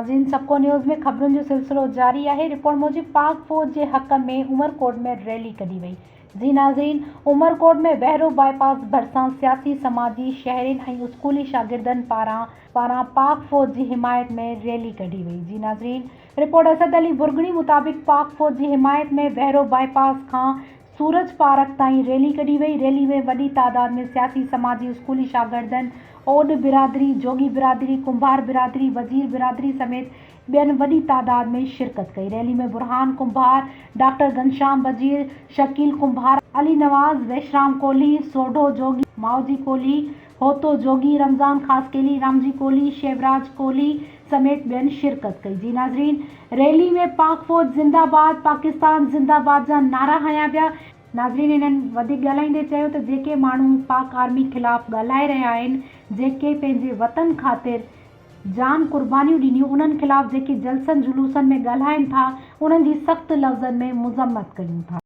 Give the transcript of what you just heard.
नाज़रीन, सबको न्यूज़ में ख़बरुनि जो सिलसिलो जारी है। रिपोर्ट मूजिब पाक फ़ौज के हक़ में उमरकोट में रैली कढी वई। जी नाज़रीन, उमरकोट में बहरो बाईपास भरिसां सियासी, समाजी, शहरियुनि ऐं स्कूली शागिर्दनि पारां पाक फ़ौज की हिमायत में रैली कढी वई। जी नाज़रीन, रिपोर्ट असद अली बुरगणी मुताबिक़ पाक फ़ौज की हिमायत में बहरो बाईपास खां सूरज पार्क ताईं रैली कढी वई। रैली में वॾी तादाद में सियासी, समाजी, स्कूली शागिर्दनि, ओड बिरादरी, जोगी बिरादरी, कुंभार बिरादरी, वजीर बिरादरी समेत ॿियनि वॾी तादाद में शिरकत कई। रैली में बुरहान कुंभार, डॉक्टर घनश्याम वजीर, शकील कुंभार, अली नवाज, वैशराम कोहली, सोढो जोगी, माओजी कोहली, होतो जोगी, रमज़ान खासकेली, रामजी कोहली, शेवराज कोहली समेत ॿियनि शिरकत कई। जी नाज़रीन, रैली में पाक फ़ौज ज़िंदाबाद, पाकिस्तान ज़िंदाबाद जा नारा हंया विया। नाज़रीन, इन्हनि वधीक ॻाल्हाईंदे चयो त जेके माण्हू पाक आर्मी ख़िलाफ़ ॻाल्हाए रहिया आहिनि, जेके पंहिंजे वतन ख़ातिर जान कुर्बानियूं ॾिनियूं, उन्हनि ख़िलाफ़ जेके जलसनि जुलूसनि में ॻाल्हाइनि था, उन्हनि जी सख़्त लफ़्ज़नि में मज़म्मत कयूं था।